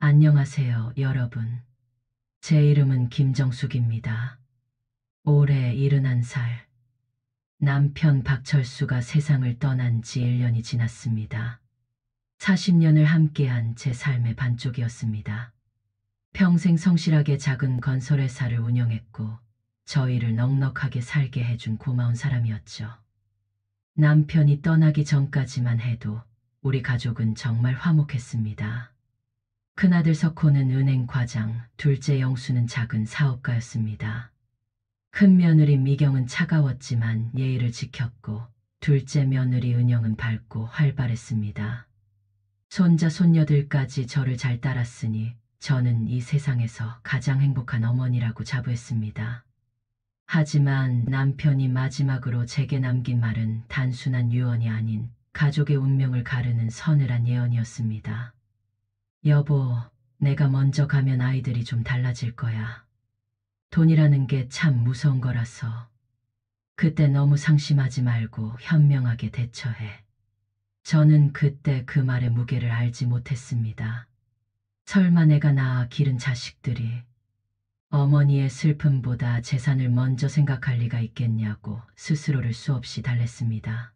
안녕하세요, 여러분. 제 이름은 김정숙입니다. 올해 71살. 남편 박철수가 세상을 떠난 지 1년이 지났습니다. 40년을 함께한 제 삶의 반쪽이었습니다. 평생 성실하게 작은 건설회사를 운영했고 저희를 넉넉하게 살게 해준 고마운 사람이었죠. 남편이 떠나기 전까지만 해도 우리 가족은 정말 화목했습니다. 큰아들 석호는 은행 과장, 둘째 영수는 작은 사업가였습니다. 큰 며느리 미경은 차가웠지만 예의를 지켰고 둘째 며느리 은영은 밝고 활발했습니다. 손자 손녀들까지 저를 잘 따랐으니 저는 이 세상에서 가장 행복한 어머니라고 자부했습니다. 하지만 남편이 마지막으로 제게 남긴 말은 단순한 유언이 아닌 가족의 운명을 가르는 서늘한 예언이었습니다. 여보, 내가 먼저 가면 아이들이 좀 달라질 거야. 돈이라는 게 참 무서운 거라서. 그때 너무 상심하지 말고 현명하게 대처해. 저는 그때 그 말의 무게를 알지 못했습니다. 설마 내가 낳아 기른 자식들이 어머니의 슬픔보다 재산을 먼저 생각할 리가 있겠냐고 스스로를 수없이 달랬습니다.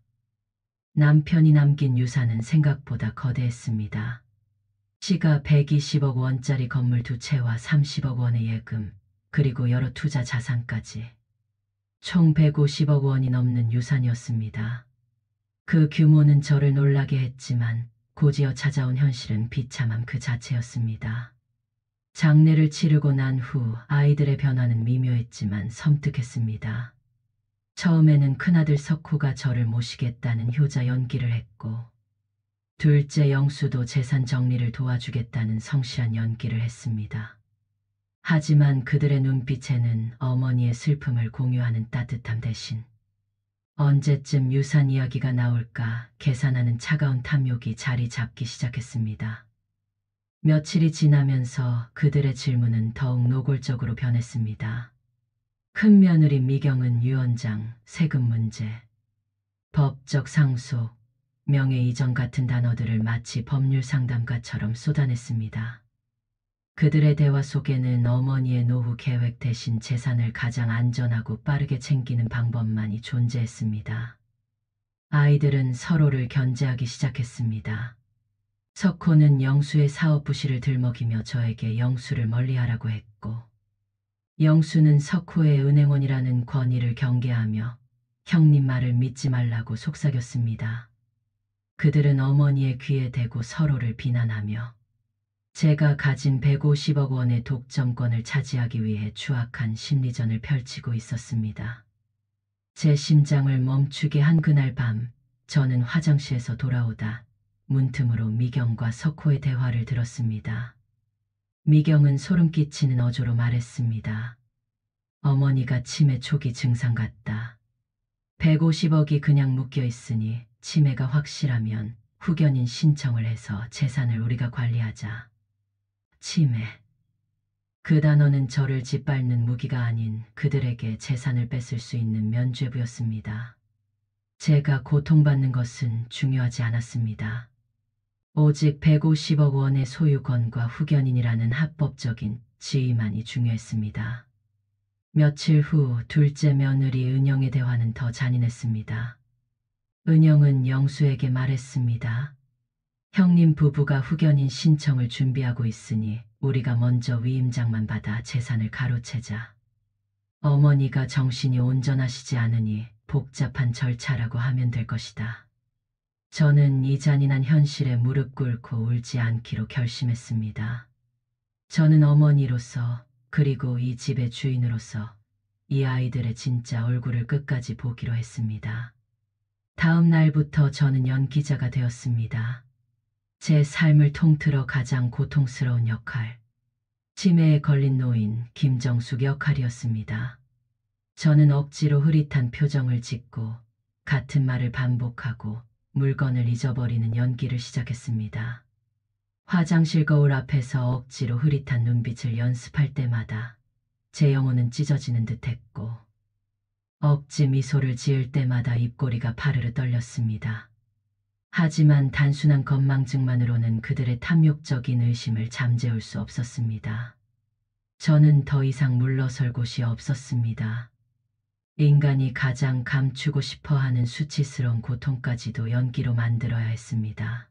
남편이 남긴 유산은 생각보다 거대했습니다. 시가 120억 원짜리 건물 2채와 30억 원의 예금, 그리고 여러 투자 자산까지. 총 150억 원이 넘는 유산이었습니다. 그 규모는 저를 놀라게 했지만 곧이어 찾아온 현실은 비참함 그 자체였습니다. 장례를 치르고 난 후 아이들의 변화는 미묘했지만 섬뜩했습니다. 처음에는 큰아들 석호가 저를 모시겠다는 효자 연기를 했고 둘째 영수도 재산 정리를 도와주겠다는 성실한 연기를 했습니다. 하지만 그들의 눈빛에는 어머니의 슬픔을 공유하는 따뜻함 대신 언제쯤 유산 이야기가 나올까 계산하는 차가운 탐욕이 자리 잡기 시작했습니다. 며칠이 지나면서 그들의 질문은 더욱 노골적으로 변했습니다. 큰 며느리 미경은 유언장, 세금 문제, 법적 상속, 명예 이전 같은 단어들을 마치 법률 상담가처럼 쏟아냈습니다. 그들의 대화 속에는 어머니의 노후 계획 대신 재산을 가장 안전하고 빠르게 챙기는 방법만이 존재했습니다. 아이들은 서로를 견제하기 시작했습니다. 석호는 영수의 사업 부실을 들먹이며 저에게 영수를 멀리하라고 했고, 영수는 석호의 은행원이라는 권위를 경계하며 형님 말을 믿지 말라고 속삭였습니다. 그들은 어머니의 귀에 대고 서로를 비난하며 제가 가진 150억 원의 독점권을 차지하기 위해 추악한 심리전을 펼치고 있었습니다. 제 심장을 멈추게 한 그날 밤, 저는 화장실에서 돌아오다 문틈으로 미경과 석호의 대화를 들었습니다. 미경은 소름 끼치는 어조로 말했습니다. 어머니가 치매 초기 증상 같다. 150억이 그냥 묶여 있으니 치매가 확실하면 후견인 신청을 해서 재산을 우리가 관리하자. 치매. 그 단어는 저를 짓밟는 무기가 아닌 그들에게 재산을 뺏을 수 있는 면죄부였습니다. 제가 고통받는 것은 중요하지 않았습니다. 오직 150억 원의 소유권과 후견인이라는 합법적인 지위만이 중요했습니다. 며칠 후 둘째 며느리 은영의 대화는 더 잔인했습니다. 은영은 영수에게 말했습니다. 형님 부부가 후견인 신청을 준비하고 있으니 우리가 먼저 위임장만 받아 재산을 가로채자. 어머니가 정신이 온전하시지 않으니 복잡한 절차라고 하면 될 것이다. 저는 이 잔인한 현실에 무릎 꿇고 울지 않기로 결심했습니다. 저는 어머니로서 그리고 이 집의 주인으로서 이 아이들의 진짜 얼굴을 끝까지 보기로 했습니다. 다음 날부터 저는 연기자가 되었습니다. 제 삶을 통틀어 가장 고통스러운 역할, 치매에 걸린 노인 김정숙 역할이었습니다. 저는 억지로 흐릿한 표정을 짓고 같은 말을 반복하고 물건을 잊어버리는 연기를 시작했습니다. 화장실 거울 앞에서 억지로 흐릿한 눈빛을 연습할 때마다 제 영혼은 찢어지는 듯했고 억지 미소를 지을 때마다 입꼬리가 파르르 떨렸습니다. 하지만 단순한 건망증만으로는 그들의 탐욕적인 의심을 잠재울 수 없었습니다. 저는 더 이상 물러설 곳이 없었습니다. 인간이 가장 감추고 싶어하는 수치스러운 고통까지도 연기로 만들어야 했습니다.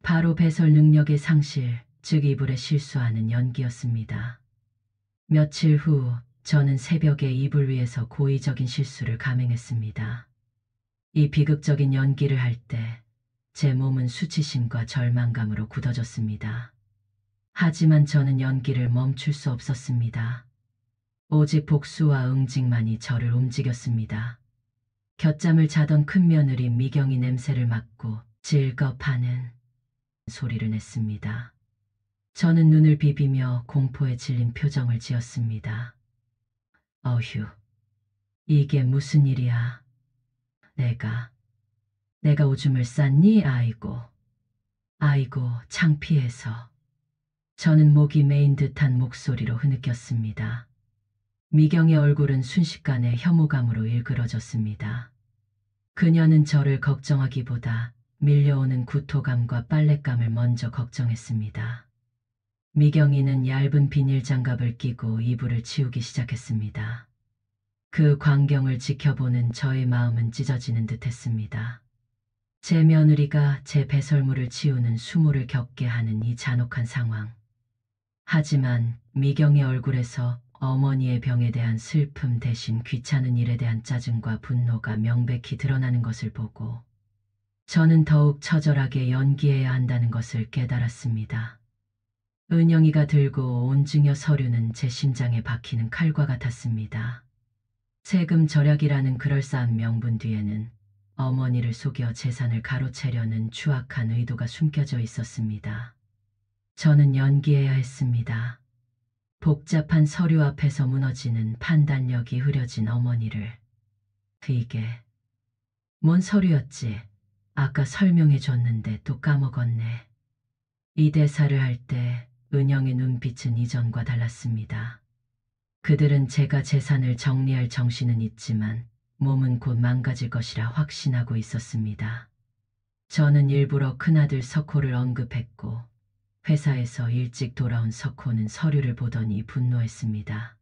바로 배설 능력의 상실, 즉 이불에 실수하는 연기였습니다. 며칠 후 저는 새벽에 이불 위에서 고의적인 실수를 감행했습니다. 이 비극적인 연기를 할 때 제 몸은 수치심과 절망감으로 굳어졌습니다. 하지만 저는 연기를 멈출 수 없었습니다. 오직 복수와 응징만이 저를 움직였습니다. 곁잠을 자던 큰며느리 미경이 냄새를 맡고 질겁하는 소리를 냈습니다. 저는 눈을 비비며 공포에 질린 표정을 지었습니다. 어휴, 이게 무슨 일이야. 내가 오줌을 쌌니? 아이고, 창피해서. 저는 목이 메인 듯한 목소리로 흐느꼈습니다. 미경의 얼굴은 순식간에 혐오감으로 일그러졌습니다. 그녀는 저를 걱정하기보다 밀려오는 구토감과 빨랫감을 먼저 걱정했습니다. 미경이는 얇은 비닐 장갑을 끼고 이불을 치우기 시작했습니다. 그 광경을 지켜보는 저의 마음은 찢어지는 듯했습니다. 제 며느리가 제 배설물을 치우는 수모를 겪게 하는 이 잔혹한 상황. 하지만 미경의 얼굴에서 어머니의 병에 대한 슬픔 대신 귀찮은 일에 대한 짜증과 분노가 명백히 드러나는 것을 보고 저는 더욱 처절하게 연기해야 한다는 것을 깨달았습니다. 은영이가 들고 온 증여 서류는 제 심장에 박히는 칼과 같았습니다. 세금 절약이라는 그럴싸한 명분 뒤에는 어머니를 속여 재산을 가로채려는 추악한 의도가 숨겨져 있었습니다. 저는 연기해야 했습니다. 복잡한 서류 앞에서 무너지는 판단력이 흐려진 어머니를. 이게 뭔 서류였지? 아까 설명해 줬는데 또 까먹었네. 이 대사를 할 때 은영의 눈빛은 이전과 달랐습니다. 그들은 제가 재산을 정리할 정신은 있지만 몸은 곧 망가질 것이라 확신하고 있었습니다. 저는 일부러 큰아들 석호를 언급했고 회사에서 일찍 돌아온 석호는 서류를 보더니 분노했습니다.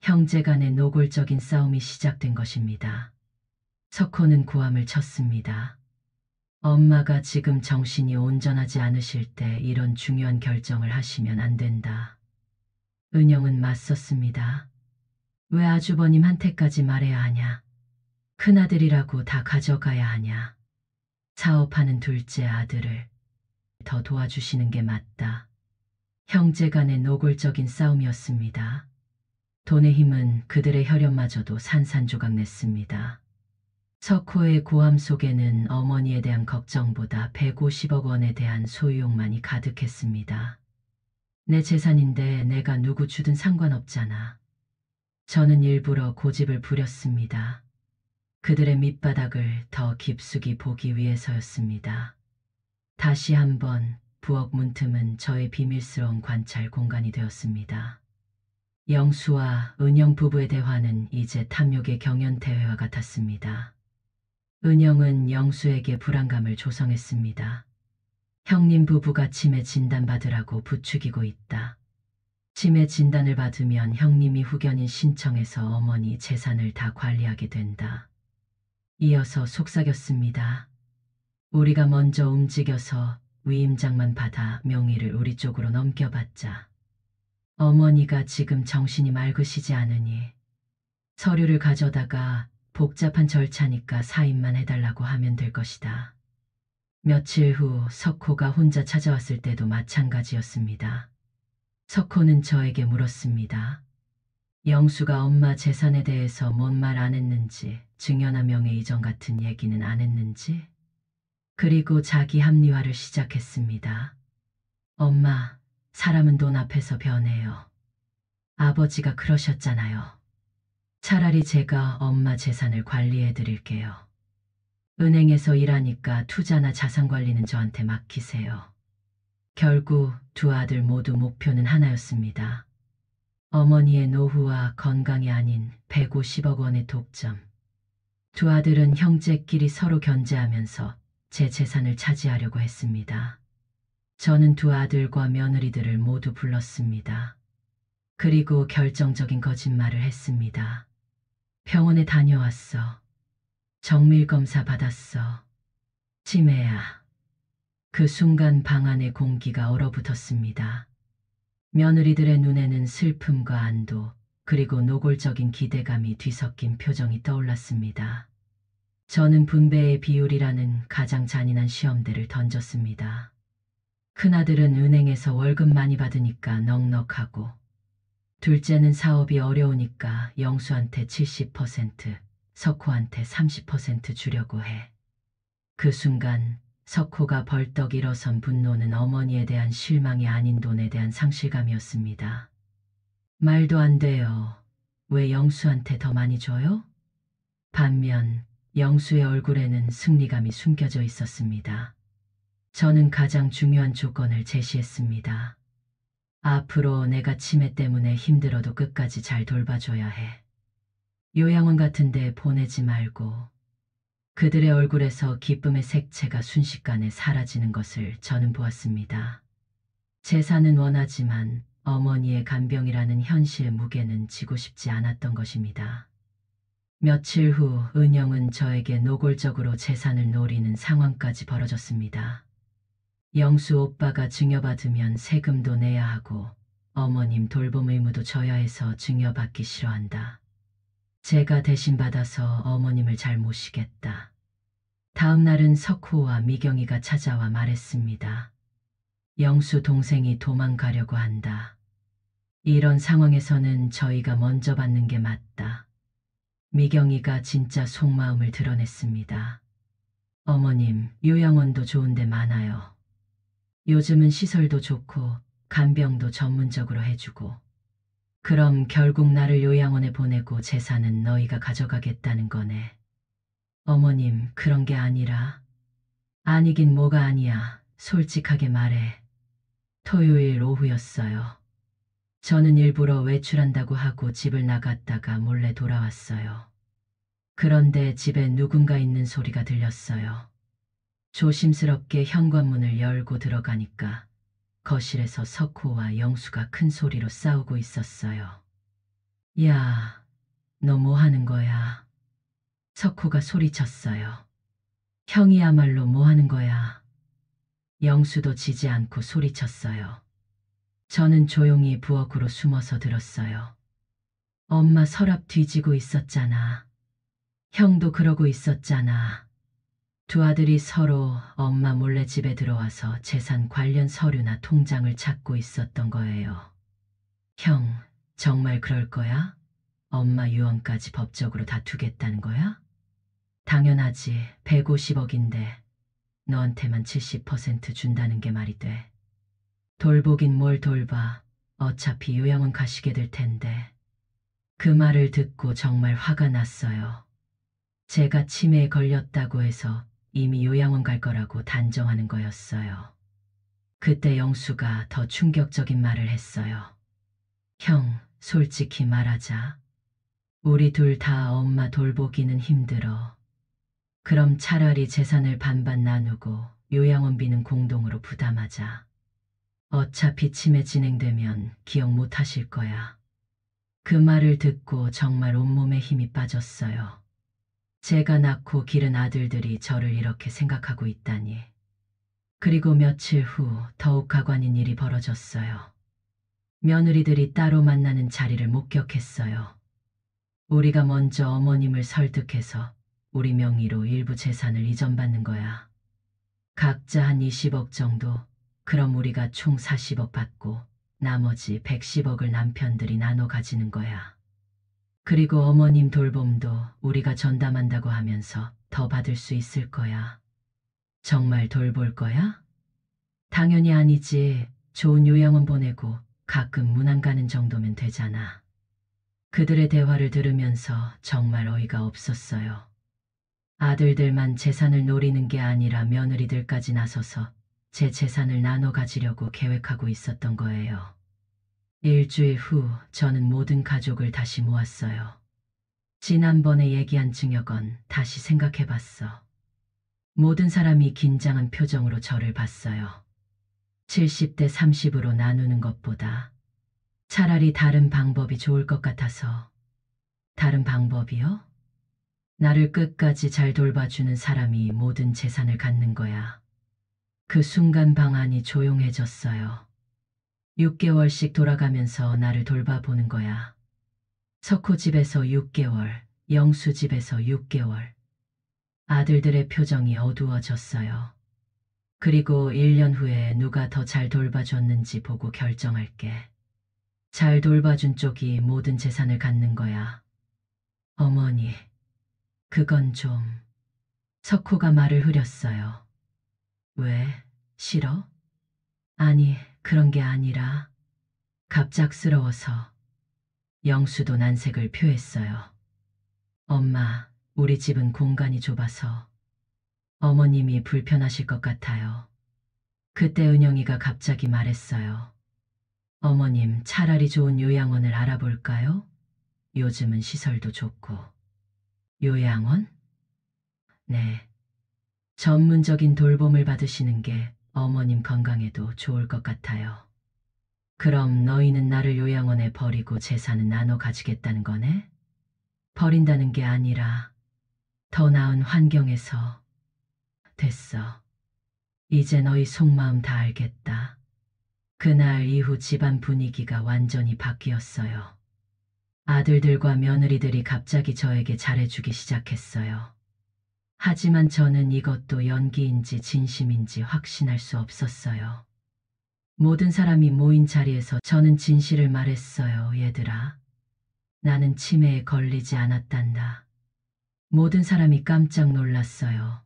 형제 간의 노골적인 싸움이 시작된 것입니다. 석호는 고함을 쳤습니다. 엄마가 지금 정신이 온전하지 않으실 때 이런 중요한 결정을 하시면 안 된다. 은영은 맞섰습니다. 왜 아주버님한테까지 말해야 하냐? 큰아들이라고 다 가져가야 하냐? 사업하는 둘째 아들을 더 도와주시는 게 맞다. 형제 간의 노골적인 싸움이었습니다. 돈의 힘은 그들의 혈연마저도 산산조각 냈습니다. 석호의 고함 속에는 어머니에 대한 걱정보다 150억 원에 대한 소유욕만이 가득했습니다. 내 재산인데 내가 누구 주든 상관없잖아. 저는 일부러 고집을 부렸습니다. 그들의 밑바닥을 더 깊숙이 보기 위해서였습니다. 다시 한번 부엌 문틈은 저의 비밀스러운 관찰 공간이 되었습니다. 영수와 은영 부부의 대화는 이제 탐욕의 경연대회와 같았습니다. 은영은 영수에게 불안감을 조성했습니다. 형님 부부가 치매 진단받으라고 부추기고 있다. 치매 진단을 받으면 형님이 후견인 신청해서 어머니 재산을 다 관리하게 된다. 이어서 속삭였습니다. 우리가 먼저 움직여서 위임장만 받아 명의를 우리 쪽으로 넘겨받자. 어머니가 지금 정신이 맑으시지 않으니 서류를 가져다가 복잡한 절차니까 사인만 해달라고 하면 될 것이다. 며칠 후 석호가 혼자 찾아왔을 때도 마찬가지였습니다. 석호는 저에게 물었습니다. 영수가 엄마 재산에 대해서 뭔 말 안 했는지, 증여나 명예 이전 같은 얘기는 안 했는지, 그리고 자기 합리화를 시작했습니다. 엄마, 사람은 돈 앞에서 변해요. 아버지가 그러셨잖아요. 차라리 제가 엄마 재산을 관리해 드릴게요. 은행에서 일하니까 투자나 자산 관리는 저한테 맡기세요. 결국 두 아들 모두 목표는 하나였습니다. 어머니의 노후와 건강이 아닌 150억 원의 독점. 두 아들은 형제끼리 서로 견제하면서 제 재산을 차지하려고 했습니다. 저는 두 아들과 며느리들을 모두 불렀습니다. 그리고 결정적인 거짓말을 했습니다. 병원에 다녀왔어. 정밀검사 받았어. 치매야. 그 순간 방 안의 공기가 얼어붙었습니다. 며느리들의 눈에는 슬픔과 안도, 그리고 노골적인 기대감이 뒤섞인 표정이 떠올랐습니다. 저는 분배의 비율이라는 가장 잔인한 시험대를 던졌습니다. 큰아들은 은행에서 월급 많이 받으니까 넉넉하고, 둘째는 사업이 어려우니까 영수한테 70%, 석호한테 30% 주려고 해. 그 순간 석호가 벌떡 일어선 분노는 어머니에 대한 실망이 아닌 돈에 대한 상실감이었습니다. 말도 안 돼요. 왜 영수한테 더 많이 줘요? 반면 영수의 얼굴에는 승리감이 숨겨져 있었습니다. 저는 가장 중요한 조건을 제시했습니다. 앞으로 내가 치매 때문에 힘들어도 끝까지 잘 돌봐줘야 해. 요양원 같은 데 보내지 말고. 그들의 얼굴에서 기쁨의 색채가 순식간에 사라지는 것을 저는 보았습니다. 재산은 원하지만 어머니의 간병이라는 현실의 무게는 지고 싶지 않았던 것입니다. 며칠 후 은영은 저에게 노골적으로 재산을 노리는 상황까지 벌어졌습니다. 영수 오빠가 증여받으면 세금도 내야 하고 어머님 돌봄 의무도 져야 해서 증여받기 싫어한다. 제가 대신 받아서 어머님을 잘 모시겠다. 다음 날은 석호와 미경이가 찾아와 말했습니다. 영수 동생이 도망가려고 한다. 이런 상황에서는 저희가 먼저 받는 게 맞다. 미경이가 진짜 속마음을 드러냈습니다. 어머님, 요양원도 좋은 데 많아요. 요즘은 시설도 좋고 간병도 전문적으로 해주고. 그럼 결국 나를 요양원에 보내고 재산은 너희가 가져가겠다는 거네. 어머님, 그런 게 아니라. 아니긴 뭐가 아니야. 솔직하게 말해. 토요일 오후였어요. 저는 일부러 외출한다고 하고 집을 나갔다가 몰래 돌아왔어요. 그런데 집에 누군가 있는 소리가 들렸어요. 조심스럽게 현관문을 열고 들어가니까 거실에서 석호와 영수가 큰 소리로 싸우고 있었어요. 야, 너 뭐 하는 거야? 석호가 소리쳤어요. 형이야말로 뭐 하는 거야? 영수도 지지 않고 소리쳤어요. 저는 조용히 부엌으로 숨어서 들었어요. 엄마 서랍 뒤지고 있었잖아. 형도 그러고 있었잖아. 두 아들이 서로 엄마 몰래 집에 들어와서 재산 관련 서류나 통장을 찾고 있었던 거예요. 형, 정말 그럴 거야? 엄마 유언까지 법적으로 다투겠다는 거야? 당연하지. 150억인데 너한테만 70% 준다는 게 말이 돼. 돌보긴 뭘 돌봐. 어차피 요양원 가시게 될 텐데. 그 말을 듣고 정말 화가 났어요. 제가 치매에 걸렸다고 해서 이미 요양원 갈 거라고 단정하는 거였어요. 그때 영수가 더 충격적인 말을 했어요. 형, 솔직히 말하자. 우리 둘 다 엄마 돌보기는 힘들어. 그럼 차라리 재산을 반반 나누고 요양원비는 공동으로 부담하자. 어차피 치매 진행되면 기억 못 하실 거야. 그 말을 듣고 정말 온몸에 힘이 빠졌어요. 제가 낳고 기른 아들들이 저를 이렇게 생각하고 있다니. 그리고 며칠 후 더욱 가관인 일이 벌어졌어요. 며느리들이 따로 만나는 자리를 목격했어요. 우리가 먼저 어머님을 설득해서 우리 명의로 일부 재산을 이전받는 거야. 각자 한 20억 정도. 그럼 우리가 총 40억 받고 나머지 110억을 남편들이 나눠 가지는 거야. 그리고 어머님 돌봄도 우리가 전담한다고 하면서 더 받을 수 있을 거야. 정말 돌볼 거야? 당연히 아니지. 좋은 요양원 보내고 가끔 문안 가는 정도면 되잖아. 그들의 대화를 들으면서 정말 어이가 없었어요. 아들들만 재산을 노리는 게 아니라 며느리들까지 나서서 제 재산을 나눠 가지려고 계획하고 있었던 거예요. 일주일 후 저는 모든 가족을 다시 모았어요. 지난번에 얘기한 증여건 다시 생각해봤어. 모든 사람이 긴장한 표정으로 저를 봤어요. 70대 30으로 나누는 것보다 차라리 다른 방법이 좋을 것 같아서. 다른 방법이요? 나를 끝까지 잘 돌봐주는 사람이 모든 재산을 갖는 거야. 그 순간 방 안이 조용해졌어요. 6개월씩 돌아가면서 나를 돌봐보는 거야. 석호 집에서 6개월, 영수 집에서 6개월. 아들들의 표정이 어두워졌어요. 그리고 1년 후에 누가 더 잘 돌봐줬는지 보고 결정할게. 잘 돌봐준 쪽이 모든 재산을 갖는 거야. 어머니, 그건 좀. 석호가 말을 흐렸어요. 왜? 싫어? 아니, 그런 게 아니라 갑작스러워서. 영수도 난색을 표했어요. 엄마, 우리 집은 공간이 좁아서 어머님이 불편하실 것 같아요. 그때 은영이가 갑자기 말했어요. 어머님, 차라리 좋은 요양원을 알아볼까요? 요즘은 시설도 좋고. 요양원? 네. 전문적인 돌봄을 받으시는 게 어머님 건강에도 좋을 것 같아요. 그럼 너희는 나를 요양원에 버리고 재산은 나눠 가지겠다는 거네? 버린다는 게 아니라 더 나은 환경에서. 됐어. 이제 너희 속마음 다 알겠다. 그날 이후 집안 분위기가 완전히 바뀌었어요. 아들들과 며느리들이 갑자기 저에게 잘해주기 시작했어요. 하지만 저는 이것도 연기인지 진심인지 확신할 수 없었어요. 모든 사람이 모인 자리에서 저는 진실을 말했어요, 얘들아. 나는 치매에 걸리지 않았단다. 모든 사람이 깜짝 놀랐어요.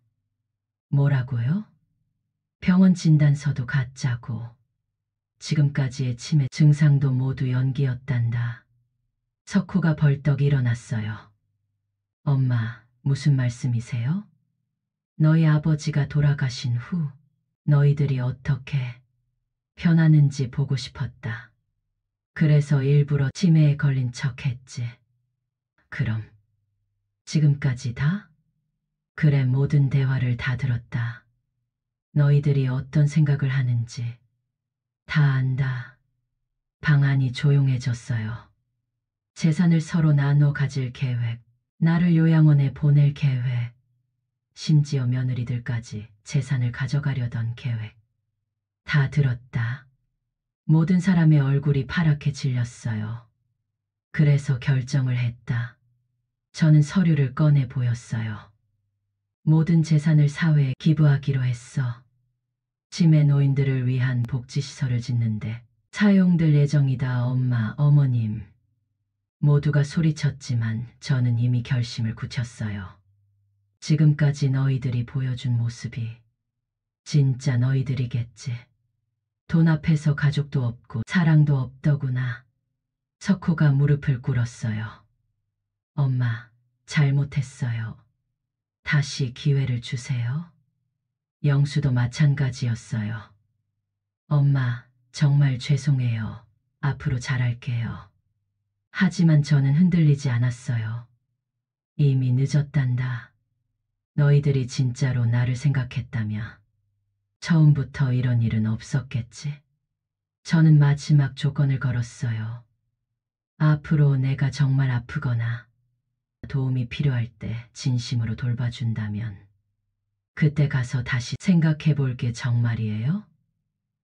뭐라고요? 병원 진단서도 가짜고 지금까지의 치매 증상도 모두 연기였단다. 석호가 벌떡 일어났어요. 엄마, 무슨 말씀이세요? 너희 아버지가 돌아가신 후 너희들이 어떻게 변하는지 보고 싶었다. 그래서 일부러 치매에 걸린 척 했지. 그럼 지금까지 다? 그래, 모든 대화를 다 들었다. 너희들이 어떤 생각을 하는지 다 안다. 방 안이 조용해졌어요. 재산을 서로 나눠 가질 계획, 나를 요양원에 보낼 계획, 심지어 며느리들까지 재산을 가져가려던 계획. 다 들었다. 모든 사람의 얼굴이 파랗게 질렸어요. 그래서 결정을 했다. 저는 서류를 꺼내 보였어요. 모든 재산을 사회에 기부하기로 했어. 치매 노인들을 위한 복지시설을 짓는데 사용될 예정이다. 엄마, 어머님. 모두가 소리쳤지만 저는 이미 결심을 굳혔어요. 지금까지 너희들이 보여준 모습이 진짜 너희들이겠지. 돈 앞에서 가족도 없고 사랑도 없더구나. 석호가 무릎을 꿇었어요. 엄마, 잘못했어요. 다시 기회를 주세요. 영수도 마찬가지였어요. 엄마, 정말 죄송해요. 앞으로 잘할게요. 하지만 저는 흔들리지 않았어요. 이미 늦었단다. 너희들이 진짜로 나를 생각했다면 처음부터 이런 일은 없었겠지. 저는 마지막 조건을 걸었어요. 앞으로 내가 정말 아프거나 도움이 필요할 때 진심으로 돌봐준다면 그때 가서 다시 생각해 볼게. 정말이에요?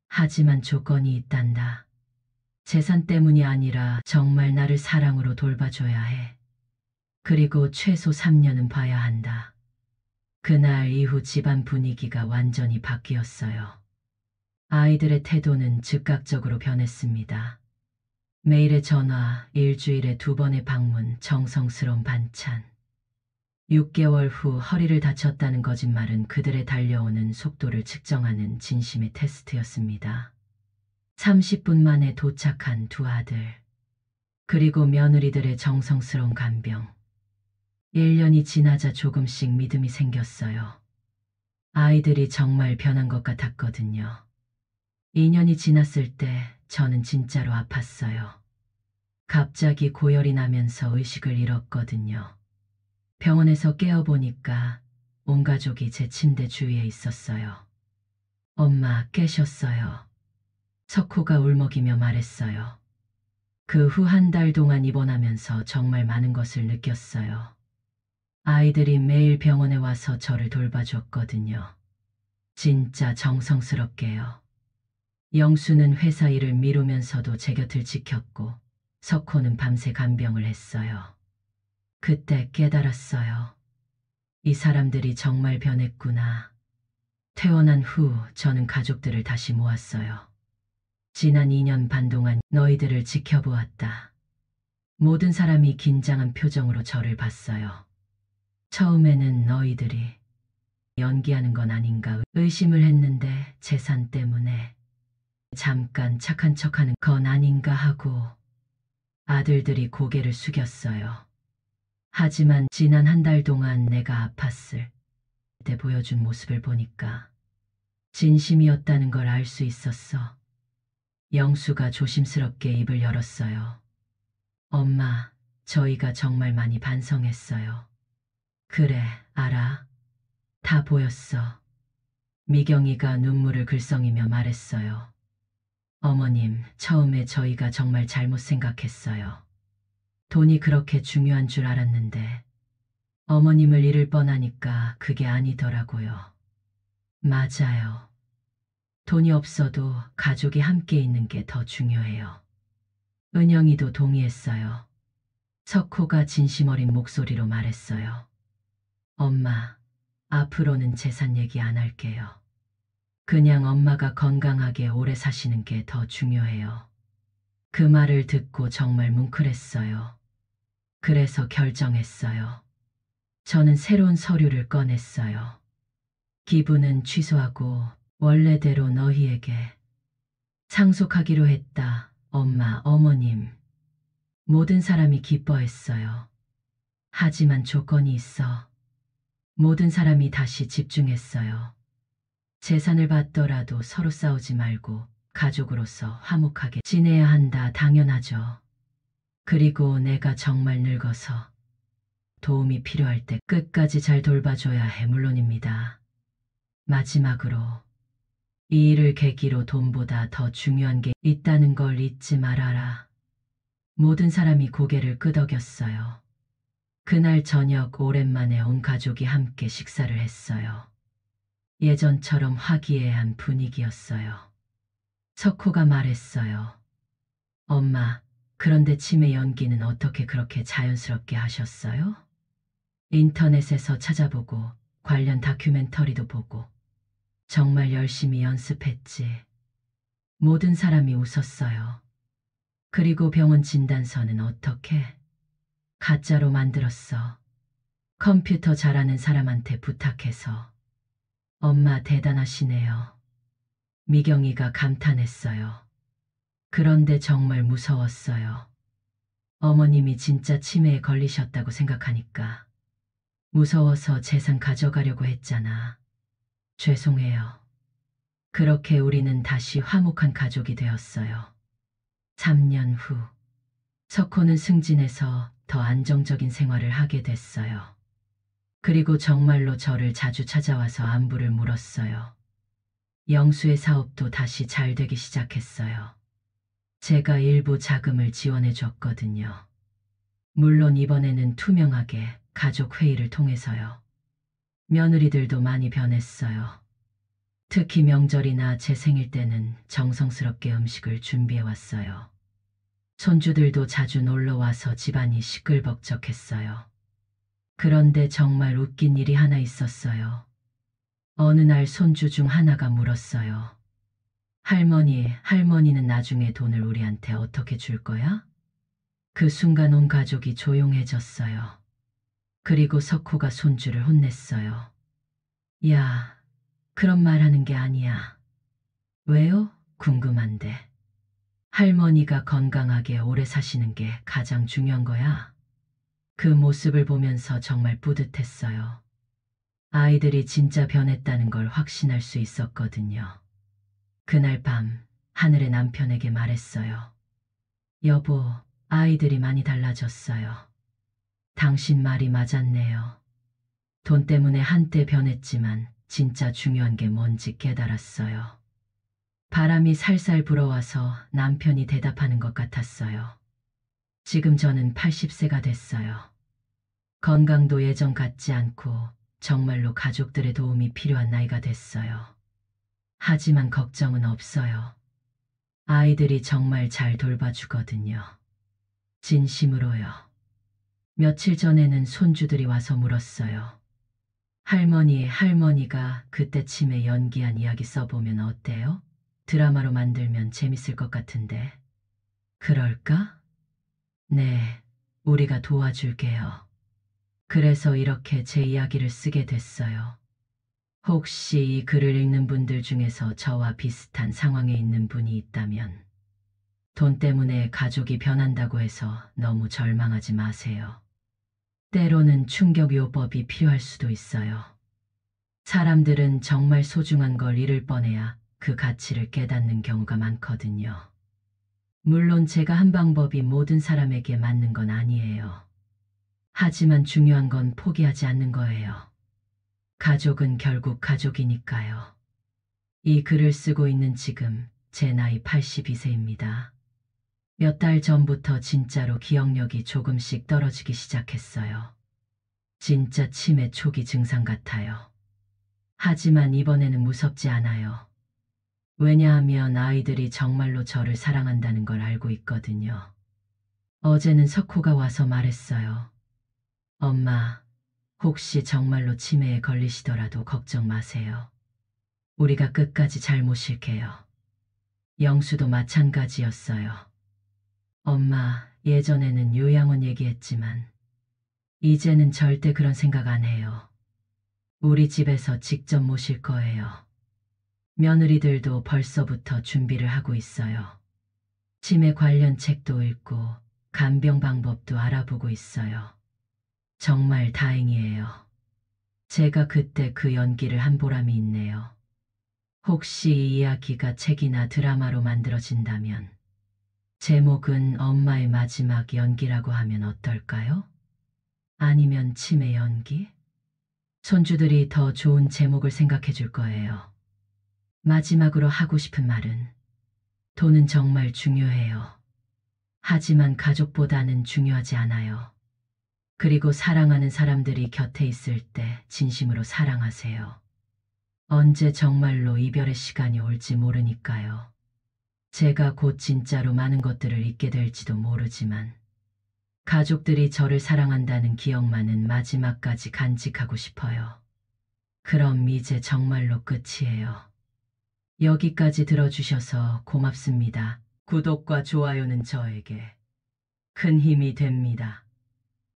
하지만 조건이 있단다. 재산 때문이 아니라 정말 나를 사랑으로 돌봐줘야 해. 그리고 최소 3년은 봐야 한다. 그날 이후 집안 분위기가 완전히 바뀌었어요. 아이들의 태도는 즉각적으로 변했습니다. 매일의 전화, 일주일에 2번의 방문, 정성스러운 반찬. 6개월 후 허리를 다쳤다는 거짓말은 그들의 달려오는 속도를 측정하는 진심의 테스트였습니다. 30분 만에 도착한 2 아들. 그리고 며느리들의 정성스러운 간병. 1년이 지나자 조금씩 믿음이 생겼어요. 아이들이 정말 변한 것 같았거든요. 2년이 지났을 때 저는 진짜로 아팠어요. 갑자기 고열이 나면서 의식을 잃었거든요. 병원에서 깨어보니까 온 가족이 제 침대 주위에 있었어요. 엄마 깨셨어요. 석호가 울먹이며 말했어요. 그 후 한 달 동안 입원하면서 정말 많은 것을 느꼈어요. 아이들이 매일 병원에 와서 저를 돌봐줬거든요. 진짜 정성스럽게요. 영수는 회사 일을 미루면서도 제 곁을 지켰고 석호는 밤새 간병을 했어요. 그때 깨달았어요. 이 사람들이 정말 변했구나. 퇴원한 후 저는 가족들을 다시 모았어요. 지난 2년 반 동안 너희들을 지켜보았다. 모든 사람이 긴장한 표정으로 저를 봤어요. 처음에는 너희들이 연기하는 건 아닌가 의심을 했는데 재산 때문에 잠깐 착한 척하는 건 아닌가 하고 아들들이 고개를 숙였어요. 하지만 지난 한 달 동안 내가 아팠을 때 보여준 모습을 보니까 진심이었다는 걸 알 수 있었어. 영수가 조심스럽게 입을 열었어요. 엄마, 저희가 정말 많이 반성했어요. 그래, 알아. 다 보였어. 미경이가 눈물을 글썽이며 말했어요. 어머님, 처음에 저희가 정말 잘못 생각했어요. 돈이 그렇게 중요한 줄 알았는데 어머님을 잃을 뻔하니까 그게 아니더라고요. 맞아요. 돈이 없어도 가족이 함께 있는 게 더 중요해요. 은영이도 동의했어요. 석호가 진심 어린 목소리로 말했어요. 엄마, 앞으로는 재산 얘기 안 할게요. 그냥 엄마가 건강하게 오래 사시는 게 더 중요해요. 그 말을 듣고 정말 뭉클했어요. 그래서 결정했어요. 저는 새로운 서류를 꺼냈어요. 기부는 취소하고 원래대로 너희에게 상속하기로 했다. 엄마, 어머님. 모든 사람이 기뻐했어요. 하지만 조건이 있어. 모든 사람이 다시 집중했어요. 재산을 받더라도 서로 싸우지 말고 가족으로서 화목하게 지내야 한다. 당연하죠. 그리고 내가 정말 늙어서 도움이 필요할 때 끝까지 잘 돌봐줘야 해. 물론입니다. 마지막으로 이 일을 계기로 돈보다 더 중요한 게 있다는 걸 잊지 말아라. 모든 사람이 고개를 끄덕였어요. 그날 저녁 오랜만에 온 가족이 함께 식사를 했어요. 예전처럼 화기애애한 분위기였어요. 석호가 말했어요. 엄마, 그런데 치매 연기는 어떻게 그렇게 자연스럽게 하셨어요? 인터넷에서 찾아보고 관련 다큐멘터리도 보고 정말 열심히 연습했지. 모든 사람이 웃었어요. 그리고 병원 진단서는 어떻게? 가짜로 만들었어. 컴퓨터 잘하는 사람한테 부탁해서. 엄마 대단하시네요. 미경이가 감탄했어요. 그런데 정말 무서웠어요. 어머님이 진짜 치매에 걸리셨다고 생각하니까. 무서워서 재산 가져가려고 했잖아. 죄송해요. 그렇게 우리는 다시 화목한 가족이 되었어요. 3년 후, 석호는 승진해서 더 안정적인 생활을 하게 됐어요. 그리고 정말로 저를 자주 찾아와서 안부를 물었어요. 영수의 사업도 다시 잘 되기 시작했어요. 제가 일부 자금을 지원해 줬거든요. 물론 이번에는 투명하게 가족 회의를 통해서요. 며느리들도 많이 변했어요. 특히 명절이나 제 생일 때는 정성스럽게 음식을 준비해 왔어요. 손주들도 자주 놀러 와서 집안이 시끌벅적했어요. 그런데 정말 웃긴 일이 하나 있었어요. 어느 날 손주 중 하나가 물었어요. 할머니는 나중에 돈을 우리한테 어떻게 줄 거야? 그 순간 온 가족이 조용해졌어요. 그리고 석호가 손주를 혼냈어요. 야, 그런 말 하는 게 아니야. 왜요? 궁금한데. 할머니가 건강하게 오래 사시는 게 가장 중요한 거야. 그 모습을 보면서 정말 뿌듯했어요. 아이들이 진짜 변했다는 걸 확신할 수 있었거든요. 그날 밤 하늘의 남편에게 말했어요. 여보, 아이들이 많이 달라졌어요. 당신 말이 맞았네요. 돈 때문에 한때 변했지만 진짜 중요한 게 뭔지 깨달았어요. 바람이 살살 불어와서 남편이 대답하는 것 같았어요. 지금 저는 80세가 됐어요. 건강도 예전 같지 않고 정말로 가족들의 도움이 필요한 나이가 됐어요. 하지만 걱정은 없어요. 아이들이 정말 잘 돌봐주거든요. 진심으로요. 며칠 전에는 손주들이 와서 물었어요. 할머니가 그때 치매 연기한 이야기 써보면 어때요? 드라마로 만들면 재밌을 것 같은데. 그럴까? 네, 우리가 도와줄게요. 그래서 이렇게 제 이야기를 쓰게 됐어요. 혹시 이 글을 읽는 분들 중에서 저와 비슷한 상황에 있는 분이 있다면 돈 때문에 가족이 변한다고 해서 너무 절망하지 마세요. 때로는 충격요법이 필요할 수도 있어요. 사람들은 정말 소중한 걸 잃을 뻔해야 그 가치를 깨닫는 경우가 많거든요. 물론 제가 한 방법이 모든 사람에게 맞는 건 아니에요. 하지만 중요한 건 포기하지 않는 거예요. 가족은 결국 가족이니까요. 이 글을 쓰고 있는 지금 제 나이 82세입니다. 몇 달 전부터 진짜로 기억력이 조금씩 떨어지기 시작했어요. 진짜 치매 초기 증상 같아요. 하지만 이번에는 무섭지 않아요. 왜냐하면 아이들이 정말로 저를 사랑한다는 걸 알고 있거든요. 어제는 석호가 와서 말했어요. 엄마, 혹시 정말로 치매에 걸리시더라도 걱정 마세요. 우리가 끝까지 잘 모실게요. 영수도 마찬가지였어요. 엄마, 예전에는 요양원 얘기했지만 이제는 절대 그런 생각 안 해요. 우리 집에서 직접 모실 거예요. 며느리들도 벌써부터 준비를 하고 있어요. 치매 관련 책도 읽고 간병 방법도 알아보고 있어요. 정말 다행이에요. 제가 그때 그 연기를 한 보람이 있네요. 혹시 이 이야기가 책이나 드라마로 만들어진다면 제목은 엄마의 마지막 연기라고 하면 어떨까요? 아니면 치매 연기? 손주들이 더 좋은 제목을 생각해 줄 거예요. 마지막으로 하고 싶은 말은 돈은 정말 중요해요. 하지만 가족보다는 중요하지 않아요. 그리고 사랑하는 사람들이 곁에 있을 때 진심으로 사랑하세요. 언제 정말로 이별의 시간이 올지 모르니까요. 제가 곧 진짜로 많은 것들을 잊게 될지도 모르지만 가족들이 저를 사랑한다는 기억만은 마지막까지 간직하고 싶어요. 그럼 이제 정말로 끝이에요. 여기까지 들어주셔서 고맙습니다. 구독과 좋아요는 저에게 큰 힘이 됩니다.